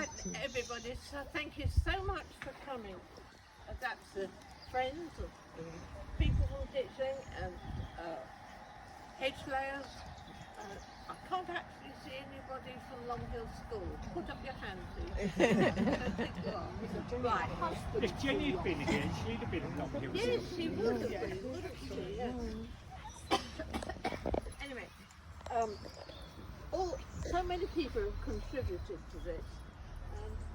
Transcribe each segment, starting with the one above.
Right, everybody, so thank you so much for coming. That's the friends of the people from Ditchling and hedge layers. I can't actually see anybody from Long Hill School. Put up your hand, please. I think you are. Right. If Jenny had been here, she'd have been at Long Hill. Yes, she would have been, wouldn't she? Yes. Anyway, so many people have contributed to this,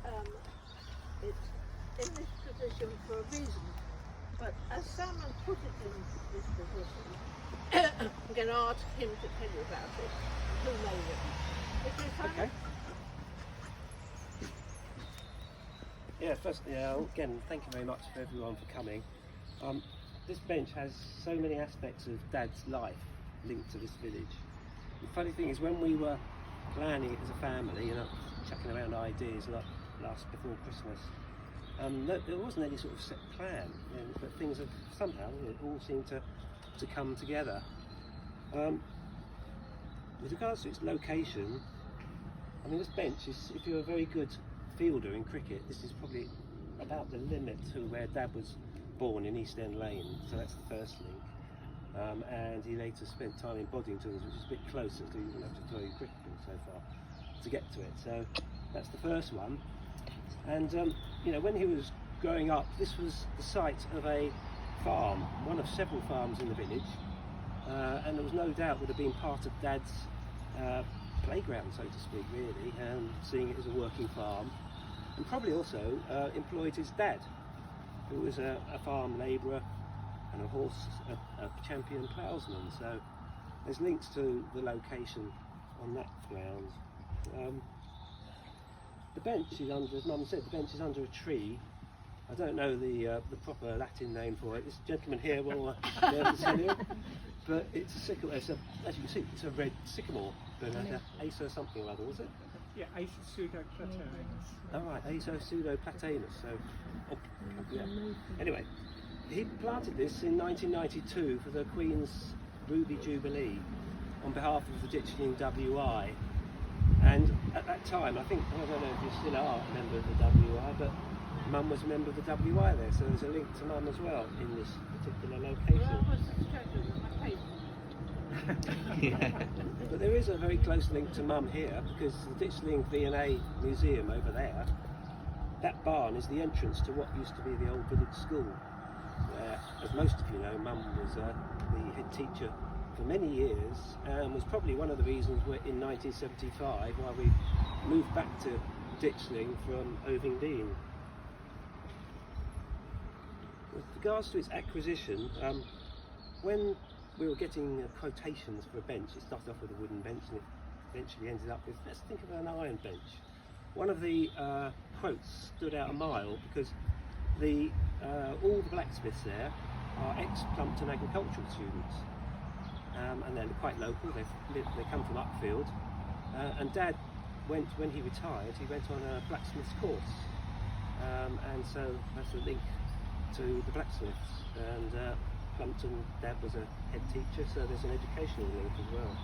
and it's in this position for a reason. But as Simon put it in this position, I'm going to ask him to tell you about it. Who made it? Is it Simon? Okay. Yeah, first, again, thank you very much for everyone for coming. This bench has so many aspects of Dad's life linked to this village. The funny thing is, when we were planning it as a family, chucking around ideas before Christmas, there wasn't any sort of set plan, but things have somehow all seemed to come together. With regards to its location, I mean, this bench is, if you're a very good fielder in cricket, this is probably about the limit to where Dad was born in East End Lane, so that's the first link. And he later spent time in Boddington's, which is a bit closer, so you didn't have to throw your cricket ball so far to get to it. So that's the first one. And when he was growing up, this was the site of a farm, one of several farms in the village, and there was no doubt would have been part of Dad's playground, so to speak, really, seeing it as a working farm, and probably also employed his dad, who was a farm labourer and a champion ploughsman. So there's links to the location on that ground. The bench is under, as Mum said, the bench is under a tree. I don't know the proper Latin name for it. This gentleman here will be able to tell you. But it's a sycamore. As you can see, it's a red sycamore, but Acer something or other, was it? Yeah, Acer pseudoplatanus. Oh right, Acer pseudoplatanus. So, yeah. Anyway, he planted this in 1992 for the Queen's Ruby Jubilee on behalf of the Ditchling WI. And at that time, I don't know if you still are a member of the WI, but Mum was a member of the WI there, so there's a link to Mum as well in this particular location. But there is a very close link to Mum here, because the Ditchling V&A Museum over there, that barn is the entrance to what used to be the old village school, where, as most of you know, Mum was the head teacher for many years, and was probably one of the reasons in 1975 why we moved back to Ditchling from Ovingdean. With regards to its acquisition, when we were getting quotations for a bench, it started off with a wooden bench and it eventually ended up with, let's think of an iron bench. One of the quotes stood out a mile because all the blacksmiths there are ex-Plumpton agricultural students, and they're quite local. They come from Upfield, and Dad when he retired, he went on a blacksmith's course, and so that's a link to the blacksmiths. And Plumpton, Dad was a head teacher, so there's an educational link as well.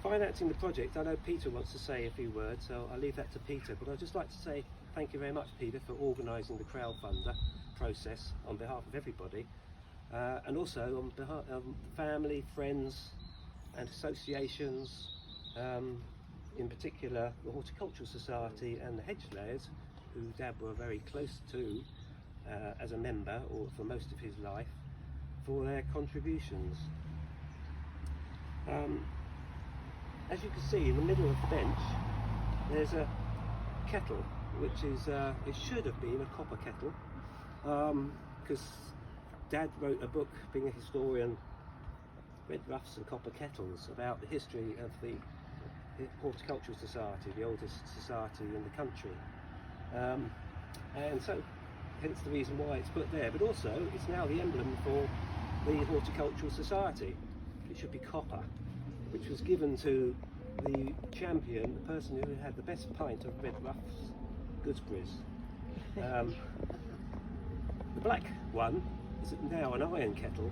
Financing the project, I know Peter wants to say a few words, so I'll leave that to Peter, but I'd just like to say thank you very much, Peter, for organising the crowdfunder process on behalf of everybody, and also on behalf of family, friends and associations, in particular the Horticultural Society and the Hedge Layers, who Dad were very close to as a member, or for most of his life, for their contributions. As you can see, in the middle of the bench there's a kettle, which is it should have been a copper kettle, because Dad wrote a book, being a historian, Red Ruffs and Copper Kettles, about the history of the Horticultural Society, the oldest society in the country, and so hence the reason why it's put there. But also it's now the emblem for the Horticultural Society. It should be copper, which was given to the champion, the person who had the best pint of Red Ruffs gooseberries. The black one is now an iron kettle,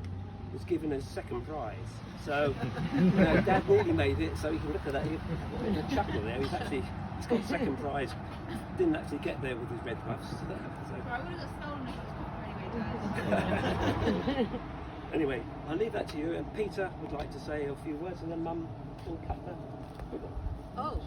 was given as second prize. So Dad nearly made it, so you can look at that, the chuckle there, he's actually He's got second prize. Didn't actually get there with his red ruffs. So. I would have got stolen if it was copper anyway, guys. Anyway, I'll leave that to you. And Peter would like to say a few words, and then Mum will cut that. Oh,